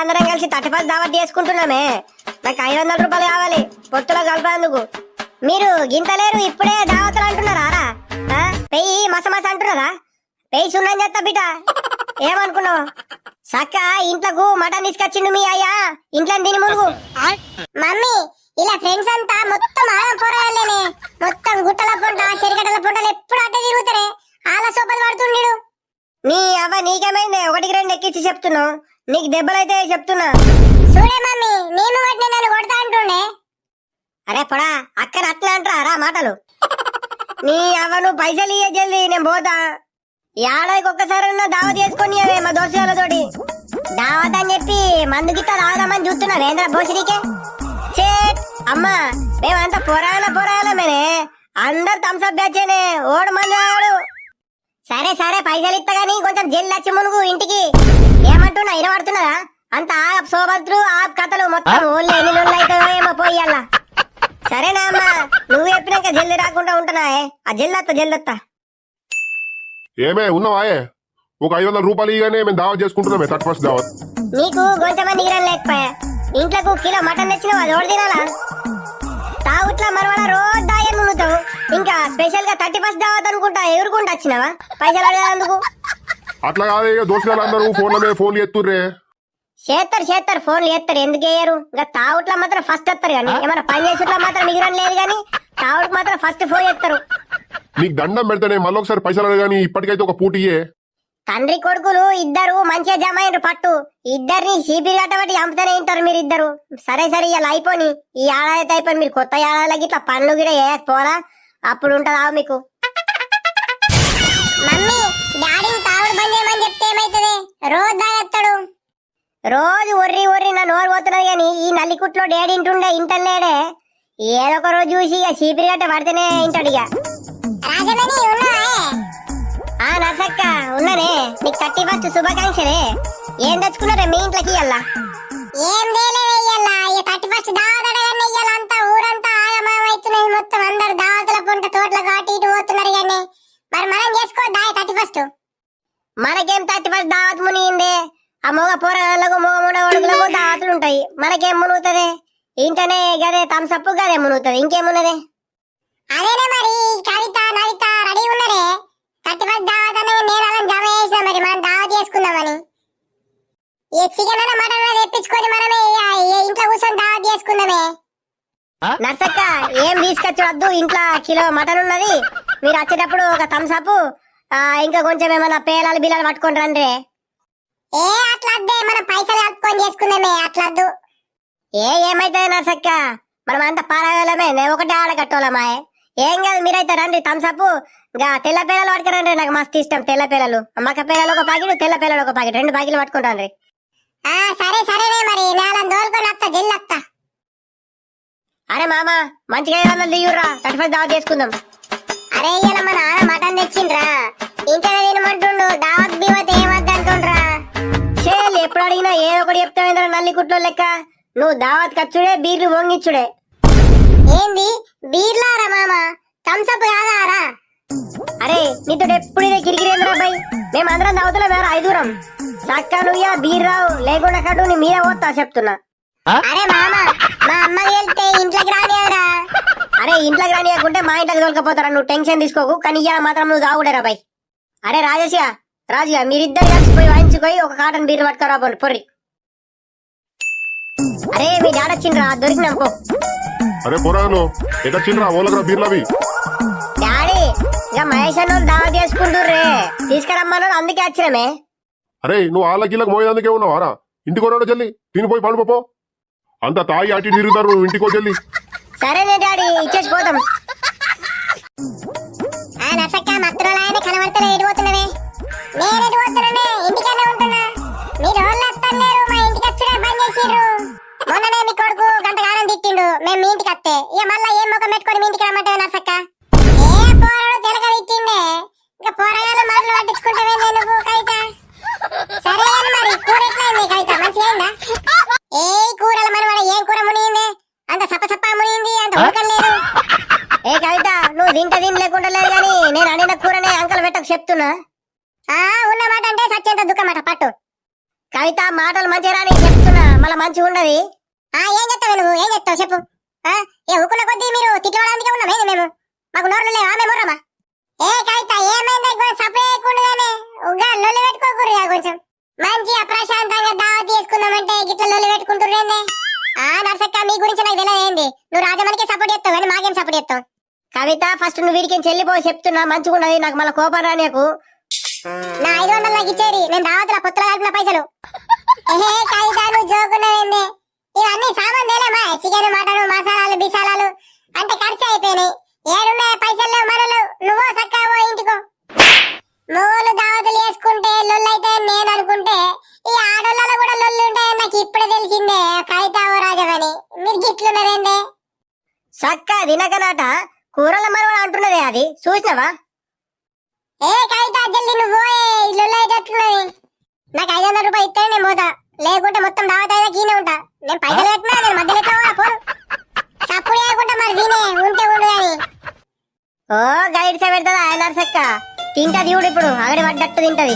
అందరం కలిసి 31 దావత్ చేసుకుంటున్నామే. నాకు 500 రూపాయలు కావాలి పొత్తులో కలిపేందుకు. మీరు గింతలేరు ఇప్పుడే దావతులు అంటున్నారా రా? పెయ్యి మసమస అంటున్నారా? పెయ్యి సున్నం చేస్తా బిడ్డ. ఏమనుకున్నావు? సక్క ఇంట్లోకు మటన్ తీసుకొచ్చిండు మీ అయ్యా. ఇంట్లో తిని ములుగు. మమ్మీ ఇలా ఫ్రెండ్స్ అంతా మొత్తం ఆడం పోరాలేనే. మొత్తం గుట్టల పొంట చెరిగడల పొంటలు ఎప్పుడు అడ్డే తిరుగుతారే. ఆల సోపలు పడుతుండడు. నీ అవ్వ నీకేమైంది? 1-2 ఎక్కించి చెప్తున్నావు. నీకు దెబ్బలైతే చెప్తున్నా. చూడే మమ్మీ నేను వాటిని నన్ను కొడతా అంటుండే. అరే పొడా అక్కడ అట్లా అంటారా మాటలు? నీ అవ్వ నువ్వు పైసలు ఇయ్య జల్ది, నేను పోతా. ఏడాదికి ఒక్కసారన్నా దావత్ చేసుకొని మా దోస్తులతోటి. దావత్ అని చెప్పి మందు గిట్ట తాగుదామని చూస్తున్నా. వేంద్ర భోషినికే చేట్ అమ్మా. మేమంతా పోరాయాలమేనే. అందరు థమ్స్అప్ బ్యాచేనే. ఓడు మంది ఆడు. సరే సరే పైసలు ఇస్తా గానీ కొంచెం జల్ది వచ్చి మునుగు ఇంటికి. ఏమంటున్నా ఇనబడుతున్నదా? అంత ఆప్ సోబత్రు ఆప్ కథలు మొత్తం ఓన్లీ ఎన్ని రోజులు అవుతాయో ఏమో పోయాల. సరేనా అమ్మా, నువ్వు చెప్పినాక జల్ది రాకుండా ఉంటున్నా. ఆ జల్దత్తా. ఏమే ఉన్నావాయే? ఒక 500 రూపాయలు ఇగానే మేము దావత్ చేసుకుంటున్నామే. 31 దావత్. నీకు కొంచెం నీరం లేకపోయా? ఇంట్లోకు కిలో మటన్ తెచ్చినావు, అది ఓడి తినాలా? తాగుట్లా మనవాడ రోజు దాయని నువ్వుతావు. ఇంకా స్పెషల్ గా 31 దావత్ అనుకుంటా ఎగురుకుంటా వచ్చినావా పైసలు అడగేందుకు? అట్లా కాదే, దోస్తులందరూ ఫోన్ల మీద ఫోన్లు ఎత్తుర్రే. చేస్తారు ఫోన్లు చేస్తారు. ఎందుకు వేయరు? ఇంకా తాగుట్లా మాత్రం ఫస్ట్ వస్తారు. కానీ ఏమన్నా పని చేసుట్లా మాత్రం మిగిరం లేదు. కానీ తాగుడు మాత్రం ఫస్ట్ ఫోన్ చేస్తారు. నీకు దండం పెడితేనే మళ్ళీ ఒకసారి పైసలు అడగాని. ఇప్పటికైతే ఒక పూటియే. తండ్రి కొడుకులు ఇద్దరు మంచిగా జమ అయినరు పట్టు. ఇద్దరిని చీపిరి కట్టబట్టి చంపుతానే ఉంటారు మీరు ఇద్దరు. సరే ఇలా అయిపోని. ఈ ఏడాది అయిపోయి మీరు కొత్త ఏడాదికి ఇట్లా పనులు కూడా వేయకపోరా. అప్పుడు ఉంటదా మీకు? మమ్మీ డాడీని తాగుడు బంద్ చేయమని చెప్తే ఏమైతుంది? రోజు తాగేస్తాడు. రోజు ఒర్రి నా నోరు పోతున్నది. కానీ ఈ నల్లికుట్లో డాడీ ఇంటుండే ఇంటలేడే. ఏదో ఒక రోజు చూసి ఇక చీపిరి కట్ట పడితేనే ఇంటాడు. ఇక రాజమణి ఉన్నావా? నర్సక్క ఉన్నానే. నీకు 31 శుభాకాంక్షలే. ఏం తెచ్చుకున్నారే మీ ఇంట్లోకి? ఇయ్యాల ఏం లేదయ్యల్లా. 31 దావతడగానే ఇయ్యాలంతా ఊరంతా ఆగమాగమైతున్నది. మొత్తం అందరు దావతుల పొంట తోటలకు అటు ఇటు పోతున్నారు. కానీ మరి మనం చేసుకోవద్దా 31? మనకేం 31 దావత్ మునిగిందే. ఆ మొగ పోరాళ్ళకు మొగ మూడ ఒడుగులకు దావతులు ఉంటాయి. మనకేం మునుగుతుంది? ఇంటనే గదే థమ్స్అప్ గదే మునుగుతుంది. ఇంకేమున్నదే? అదేనే మరి కవిత నవిత రెడీ ఉన్నారే. 31 దావత్ అనే నేను అలా జమ చేసిన. మరి మనం దావత్ చేసుకుందామని ఈ చికెన్ అన్న మటన్ తెప్పించుకొని మనమే ఇంట్లో కూర్చొని దావత్ చేసుకుందామే. నర్సక్క ఏం తీసుకొచ్చొద్దు. ఇంట్లో కిలో మటన్ ఉన్నది. మీరు వచ్చేటప్పుడు ఒక థమ్స్అప్ ఇంకా కొంచెం ఏమైనా పేలాలు బిల్లాలు పట్టుకొని రండి. అట్లద్దే, మనం పైసలు కలుపుకొని చేసుకుందామే. అట్లద్దు. ఏమైతుంది నర్సక్క? మనం అంత పారాయలమే. నేను ఒకటే ఆడగట్టోలమాయే. ఏం కాదు, మీరైతే రండి. థమ్స్అప్ ఇంకా తెల్ల పేలలు పట్టుకురండి. నాకు మస్తు ఇష్టం తెల్ల పేలలు. మక్క పేలలు ఒక ప్యాకెట్, తెల్ల పేలలు ఒక ప్యాకెట్, 2 ప్యాకెట్లు పట్టుకుంటాను. సరేనే మరి నేలం దోలుకొని వస్తా జిల్లత్తా. అరే మామ మంచిగా 500 దిగురా. 31 దావత్ చేసుకుందాం. అరే ఇయ్యాల మా నాన్న మటన్ తెచ్చిండ్రా. ఇంట్లో తినమంటుండు. దావత్ బీవత్ ఏమద్దంటుండ్రా. చేయాలి ఎప్పుడు అడిగినా ఏదో ఒకటి చెప్తావేంద్ర నల్లి కుట్లో లెక్క. నువ్వు దావత్ ఖర్చుడే, బీర్లు వంగిచ్చుడే. ఏంది బీర్లారా మామ? థమ్స్అప్ కాదారా? అరే నీతో ఎప్పుడు ఇదే కిరికిరేంద్రా బాయ్. మేమందరం దావతులో వేరే 5 చక్క నువ్వు బీర్ రావు లేకుండా కట్టు నీ మీద పోతా చెప్తున్నా. అరే మామ మా అమ్మ వెళ్తే ఇంట్లోకి రానియరా. అరే ఇంట్లోకి రానియకుంటే మా ఇంట్లోకి తోలుకపోతారా. నువ్వు టెన్షన్ తీసుకోకు. కానీ ఇయ్యాల మాత్రం నువ్వు తాగుడేరా బాయ్. అరే రాజుగా మీరిద్దరు కలిసిపోయి వాయించుకోయి ఒక కాటన్ బీర్ పట్టుకోరా పొర్రి. అరే మీ డాడొచ్చిండ్రా, దొరికినాకో. అరే పొరాను ఎటొచ్చిండ్రా? ఓలగ్రా బీర్లవి. డాడీ ఇక మహేష్ అన్న దావత్ చేసుకుంటుర్రే. తీసుకురమ్మను అందుకే వచ్చినమే. అరే నువ్వు వాళ్ళకిళ్ళకి మోయేందుకే ఉన్నావారా? ఇంటికి కొన్నాడు చెల్లి. తినిపోయి పండుపో. అంత తాగి అటు తిరుగుతారు. నువ్వు ఇంటికో చెల్లి. సరేనే డాడీ ఇచ్చేసి పోతాం. నసక్క మత్తురాయన కనబడతలే. ఎడిపోతున్నవే? నేను ఎడిపోతున్నానే, ఇంటికనే ఉంటున్నా. మీరు రోజులు వస్తలేరు. మా ఇంటికి వచ్చుడే బంద్ చేసిర్రు. మొన్ననే మీ కొడుకు గంటగానం తిట్టిండు మేము మీ ఇంటికి వస్తే. ఇక మళ్ళా ఏం ముఖం పెట్టుకొని మీ ఇంటికి రమ్మంటావు నసక్క? పోరాడు తెలక తిట్టిండే. ఇంకా పోరగాళ్ళు మాటలు పట్టించుకుంటావే నువ్వు కవిత. సరే మరి కూర ఎట్లయింది కవిత? మంచిగా అయిందా? కూరల మనవాడ ఏం కూర మునిగిందే? అంత సప్ప మునిగింది. అంత ఉడకం లేదు. కవిత నువ్వు తింట లేకుండా లేదు. కానీ నేను అడిగిన కూరనే అంకల్ పెట్టకు చెప్తున్నా. ఉన్న మాట అంటే సత్యంత దుఃఖమాట పట్టు. కవిత మాటలు మంచిగా రాని చెప్తున్నా. మళ్ళా మంచిగా ఉండదు. ఏం చెప్తావు నువ్వు, ఏం చెప్తావు చెప్పు. ఏ ఊకున్న కొద్దీ మీరు తిట్టడానికి ఉన్నామేంది మేము, మాకు నోర్లు లేవా మేము ఊర్రమా? ఏ కవిత ఏమైంది సపరేకుండానే ఉగ్గా లొల్లి పెట్టుకోకూడదు కొంచెం మంచిగా ప్రశాంతంగా దావత్ చేసుకుందామంటే గిట్ల లొల్లి పెట్టుకుంటుర్రేందే? నర్సక్క మీ గురించి నాకు తెలియదేంది, నువ్వు రాజమణికి సపోర్ట్ చేస్తావు కానీ మాకేం సపోర్ట్ చేస్తావు? కవిత ఫస్ట్ నువ్వు వీడికి చెల్లిపో చెప్తున్నా, మంచిగా ఉన్నది. నాకు మళ్ళీ కోపం రానియకు. నా 500 నాకు ఇచ్చేది, నేను దావతుల పొత్తుల కలిపిన పైసలు. ఏహే కవిత నువ్వు జోకున్నావేంది? ఇవన్నీ సామాన్ తేలేమా, చికెన్ మటన్ మసాలాలు బిసాలాలు అంటే ఖర్చు అయిపోయినాయి. ఏడున్నాయి పైసలు మనలు, నువ్వో సక్కవో ఇంటికో. మూలు దావతులు వేసుకుంటే లొల్లైతే నేను అనుకుంటే ఈ ఆడోళ్ళలో కూడా లొల్లు ఉంటాయని నాకు ఇప్పుడే తెలిసిందే. కవిత ఓ రాజమని మీరు గిట్లున్నారేందే? సక్క దినకనాట కూరల మరవ అంటున్నదే, అది చూసినవా? ఏ కవిత జల్ది నువ్వు పోయే, ఈ లొల్లైతేట్లున్నది. నాకు 500 రూపాయలు ఇస్తే నేను పోతా, లేకుంటే మొత్తం దావత్ అయితే కీనే ఉంటా. నేను పైసలు పెట్టినా నేను మధ్యలో ఎట్లా పోను చప్పుడు లేకుండా మరి తినే ఉంటే ఉండు గాని. ఓ గైడ్స్ పెడతా నర్సక్క, తింటది చూడు ఇప్పుడు, అగడి పడ్డట్టు తింటది.